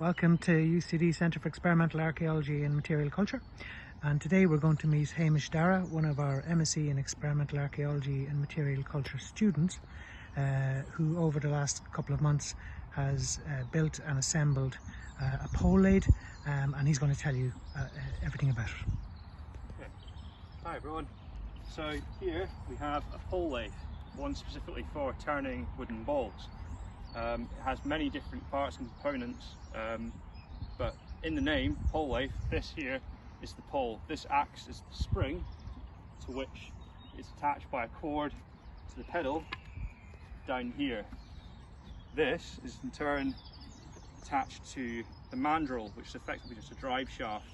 Welcome to UCD Centre for Experimental Archaeology and Material Culture, and today we're going to meet Hamish Darrah, one of our MSc in Experimental Archaeology and Material Culture students, who over the last couple of months has built and assembled a pole lathe, and he's going to tell you everything about it. Okay. Hi everyone. So here we have a pole lathe, one specifically for turning wooden balls. It has many different parts and components, but in the name pole lathe, this here is the pole. This acts as the spring to which is attached by a cord to the pedal down here. This is in turn attached to the mandrel, which is effectively just a drive shaft,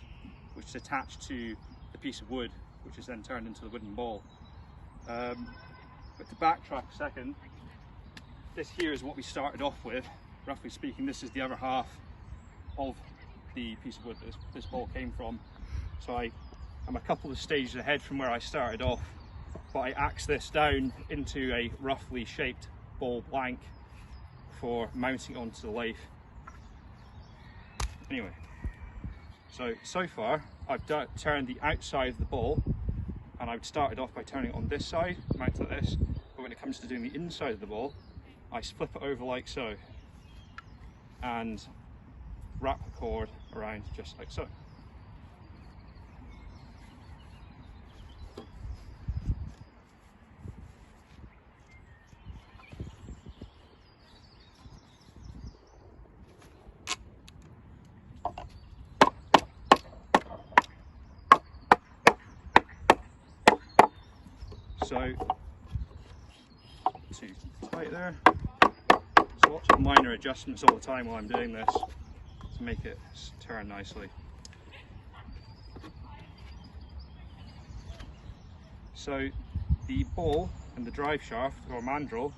which is attached to the piece of wood, which is then turned into the wooden ball. But to backtrack a second, this here is what we started off with. Roughly speaking, this is the other half of the piece of wood that this ball came from. So I'm a couple of stages ahead from where I started off, but I axed this down into a roughly shaped ball blank for mounting onto the lathe. Anyway, so far I've turned the outside of the ball, and I've started off by turning it on this side, mount like this, but when it comes to doing the inside of the ball, I flip it over like so and wrap the cord around just like so. So, too tight there. So lots of minor adjustments all the time while I'm doing this to make it turn nicely. So the ball and the drive shaft, or mandrel,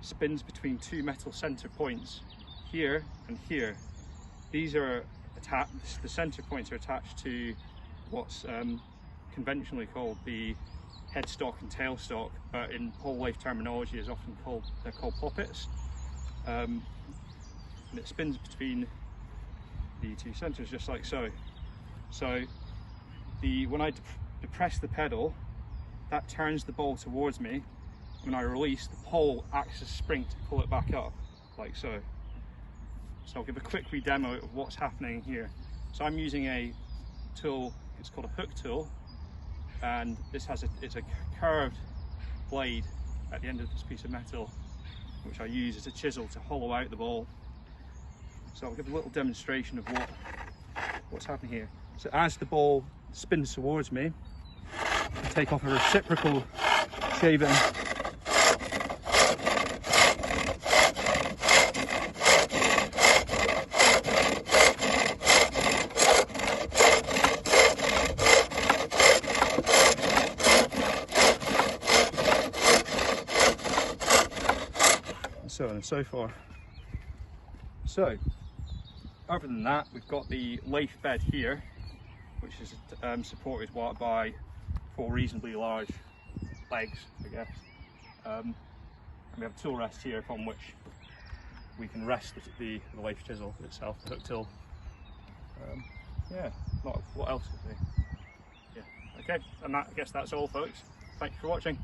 spins between two metal center points here and here. These are attached, the center points are attached to what's conventionally called the headstock and tailstock, but in pole lathe terminology is often they're called poppets. And it spins between the two centers just like so. So when I depress the pedal, that turns the ball towards me. When I release, the pole acts as a spring to pull it back up, like so. So I'll give a quick demo of what's happening here. So I'm using a tool, it's called a hook tool, and this has it's a curved blade at the end of this piece of metal, which I use as a chisel to hollow out the ball. So I'll give a little demonstration of what's happening here. So as the ball spins towards me, I take off a reciprocal shaving. So on and so forth. So other than that, we've got the lathe bed here, which is supported by 4 reasonably large legs, I guess. And we have a tool rest here upon which we can rest the lathe chisel itself, the hook tool. Yeah, what else could be? Yeah, okay, and I guess that's all, folks. Thank you for watching.